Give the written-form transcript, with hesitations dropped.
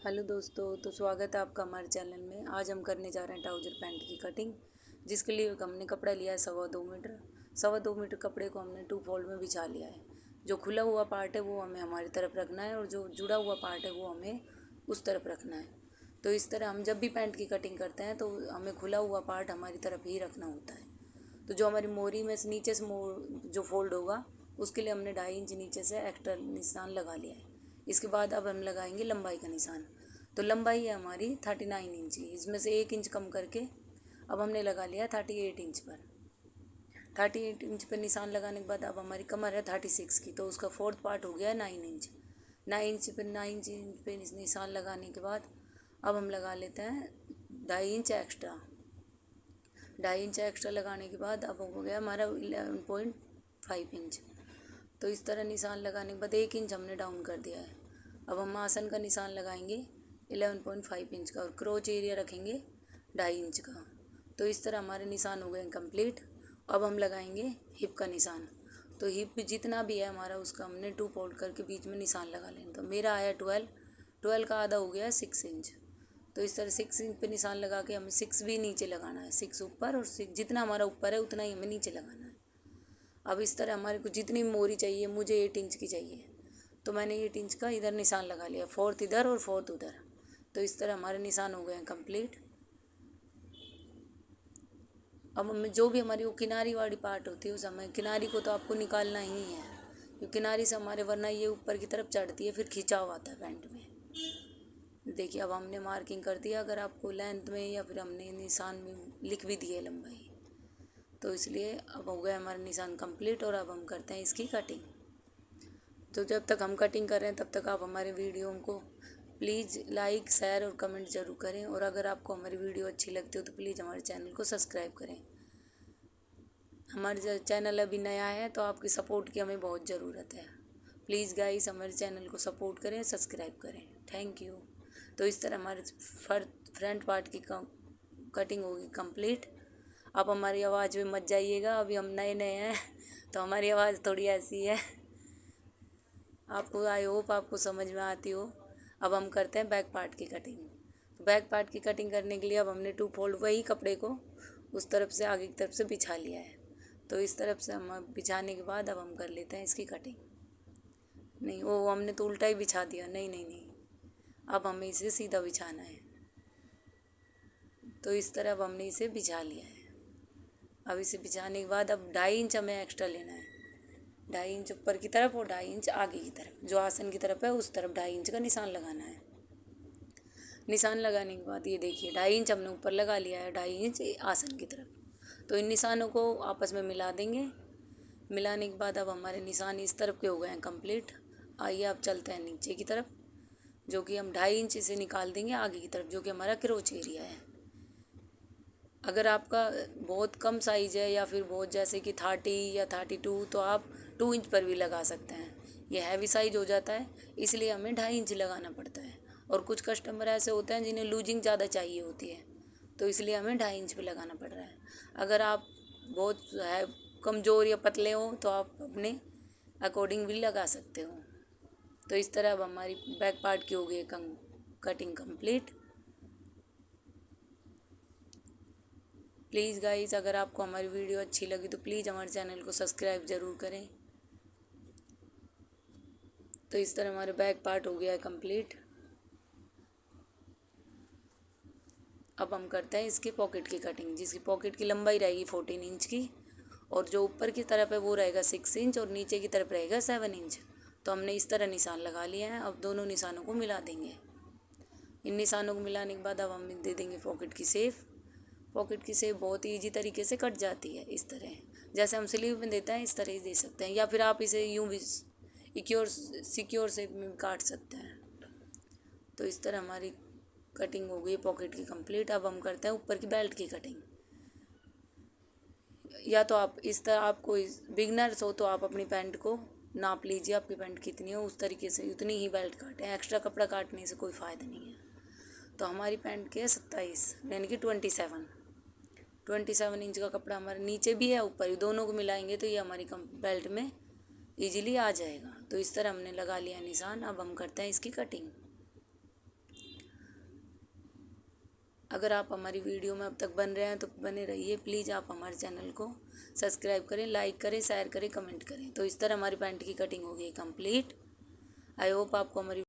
Hello दोस्तों, तो स्वागत है आपका हमारे चैनल में। आज हम करने जा रहे हैं ट्राउज़र पैंट की कटिंग, जिसके लिए हमने कपड़ा लिया है 2.25 मीटर। 2.25 मीटर कपड़े को हमने 2 फोल्ड में बिछा लिया है। जो खुला हुआ पार्ट है वो हमें हमारी तरफ रखना है और जो जुड़ा हुआ पार्ट है वो हमें उस तरफ रखना है। तो इस तरह हम जब भी पैंट की कटिंग करते हैं तो हमें खुला हुआ पार्ट हमारी तरफ ही रखना होता है। तो जो हमारी मोरी में से नीचे से जो फोल्ड होगा उसके लिए हमने 2.5 इंच नीचे से एक्स्ट्रा निशान लगा लिया है। इसके बाद अब हम लगाएंगे लंबाई का निशान। तो लंबाई है हमारी 39 इंच की, इसमें से 1 इंच कम करके अब हमने लगा लिया 38 इंच पर। 38 इंच पर निशान लगाने के बाद अब हमारी कमर है 36 की, तो उसका फोर्थ पार्ट हो गया 9 इंच। 9 इंच पे निशान लगाने के बाद अब हम लगा लेते हैं 2.5 इंच एक्स्ट्रा। 2.5 इंच एक्स्ट्रा लगाने के बाद अब हो गया हमारा 11.5 इंच। तो इस तरह निशान लगाने के बाद 1 इंच हमने डाउन कर दिया है। अब हम आसन का निशान लगाएंगे 11.5 इंच का और क्रोच एरिया रखेंगे 2.5 इंच का। तो इस तरह हमारे निशान हो गए कंप्लीट। अब हम लगाएंगे हिप का निशान। तो हिप जितना भी है हमारा उसका हमने 2 फोल्ड करके बीच में निशान लगा लेंगे। तो मेरा आया 12 का आधा हो गया 6 इंच। तो इस तरह 6 इंच पे निशान लगा के हमें 6 भी नीचे लगाना है, 6 ऊपर और 6 जितना हमारा ऊपर है उतना ही हमें नीचे लगाना है। अब इस तरह हमारे को जितनी मोरी चाहिए, मुझे 8 इंच की चाहिए, तो मैंने 8 इंच का इधर निशान लगा लिया, 4th इधर और 4th उधर। तो इस तरह हमारे निशान हो गए हैं कंप्लीट। अब हमें जो भी हमारी वो किनारी वाली पार्ट होती है उस हमें किनारी को तो आपको निकालना ही है, क्योंकि किनारी से हमारे वरना ये ऊपर की तरफ चढ़ती है, फिर खिंचाव आता है पैंट में। देखिए अब हमने मार्किंग कर दिया, अगर आपको लेंथ में या फिर हमने निशान में लिख भी दिए लंबाई, तो इसलिए अब हो गया हमारा निशान कंप्लीट। और अब हम करते हैं इसकी कटिंग। तो जब तक हम कटिंग कर रहे हैं तब तक आप हमारे वीडियो को प्लीज़ लाइक, शेयर और कमेंट ज़रूर करें। और अगर आपको हमारी वीडियो अच्छी लगती हो तो प्लीज़ हमारे चैनल को सब्सक्राइब करें। हमारे चैनल अभी नया है तो आपकी सपोर्ट की हमें बहुत ज़रूरत है। प्लीज़ गाइस हमारे चैनल को सपोर्ट करें, सब्सक्राइब करें। Thank you. तो इस तरह हमारे फ्रंट पार्ट की कटिंग होगी कंप्लीट। आप हमारी आवाज़ में मत जाइएगा, अभी हम नए नए हैं तो हमारी आवाज़ थोड़ी ऐसी है। आपको आई होप आपको समझ में आती हो। अब हम करते हैं बैक पार्ट की कटिंग। तो बैक पार्ट की कटिंग करने के लिए अब हमने 2 फोल्ड वही कपड़े को उस तरफ से आगे की तरफ से बिछा लिया है। तो इस तरफ से हम बिछाने के बाद अब हम कर लेते हैं इसकी कटिंग। नहीं, वो हमने तो उल्टा ही बिछा दिया। नहीं नहीं नहीं, अब हमें इसे सीधा बिछाना है। तो इस तरह अब हमने इसे बिछा लिया है। अब इसे बिछाने के बाद अब 2.5 इंच हमें एक्स्ट्रा लेना है। 2.5 इंच ऊपर की तरफ और 2.5 इंच आगे की तरफ, जो आसन की तरफ है उस तरफ 2.5 इंच का निशान लगाना है। निशान लगाने के बाद ये देखिए 2.5 इंच हमने ऊपर लगा लिया है, 2.5 इंच आसन की तरफ। तो इन निशानों को आपस में मिला देंगे। मिलाने के बाद अब हमारे निशान इस तरफ के हो गए हैं कंप्लीट। आइए अब चलते हैं नीचे की तरफ, जो कि हम 2.5 इंच से निकाल देंगे आगे की तरफ, जो कि हमारा क्रोच एरिया है। अगर आपका बहुत कम साइज़ है या फिर बहुत जैसे कि 30 या 32, तो आप 2 इंच पर भी लगा सकते हैं। ये हैवी साइज हो जाता है, इसलिए हमें 2.5 इंच लगाना पड़ता है। और कुछ कस्टमर ऐसे होते हैं जिन्हें लूजिंग ज़्यादा चाहिए होती है, तो इसलिए हमें 2.5 इंच पे लगाना पड़ रहा है। अगर आप बहुत है कमज़ोर या पतले हो तो आप अपने अकॉर्डिंग भी लगा सकते हो। तो इस तरह अब हमारी बैक पार्ट की हो गई कटिंग कंप्लीट। प्लीज़ गाइस अगर आपको हमारी वीडियो अच्छी लगी तो प्लीज़ हमारे चैनल को सब्सक्राइब ज़रूर करें। तो इस तरह हमारे बैक पार्ट हो गया है कंप्लीट। अब हम करते हैं इसकी पॉकेट की कटिंग, जिसकी पॉकेट की लंबाई रहेगी 14 इंच की, और जो ऊपर की तरफ है वो रहेगा 6 इंच और नीचे की तरफ रहेगा 7 इंच। तो हमने इस तरह निशान लगा लिए हैं। अब दोनों निशानों को मिला देंगे। इन निशानों को मिलाने के बाद अब हम दे देंगे पॉकेट की शेप। पॉकेट की शेप बहुत ही ईजी तरीके से कट जाती है। इस तरह जैसे हम स्लीव में देते हैं इस तरह ही दे सकते हैं, या फिर आप इसे यूँ भी सिक्योर शेप में भी काट सकते हैं। तो इस तरह हमारी कटिंग हो गई पॉकेट की कंप्लीट। अब हम करते हैं ऊपर की बेल्ट की कटिंग। या तो आप इस तरह, आपको बिगनर्स हो तो आप अपनी पैंट को नाप लीजिए, आपकी पैंट कितनी हो उस तरीके से उतनी ही बेल्ट काटें। एक्स्ट्रा कपड़ा काटने से कोई फ़ायदा नहीं है। तो हमारी पैंट के 27 यानी कि 27 इंच का कपड़ा हमारे नीचे भी है ऊपर भी, दोनों को मिलाएंगे तो ये हमारी बेल्ट में ईजिली आ जाएगा। तो इस तरह हमने लगा लिया निशान। अब हम करते हैं इसकी कटिंग। अगर आप हमारी वीडियो में अब तक बन रहे हैं तो बने रहिए। प्लीज़ आप हमारे चैनल को सब्सक्राइब करें, लाइक करें, शेयर करें, कमेंट करें। तो इस तरह हमारी पैंट की कटिंग हो गई कंप्लीट। आई होप आपको हमारी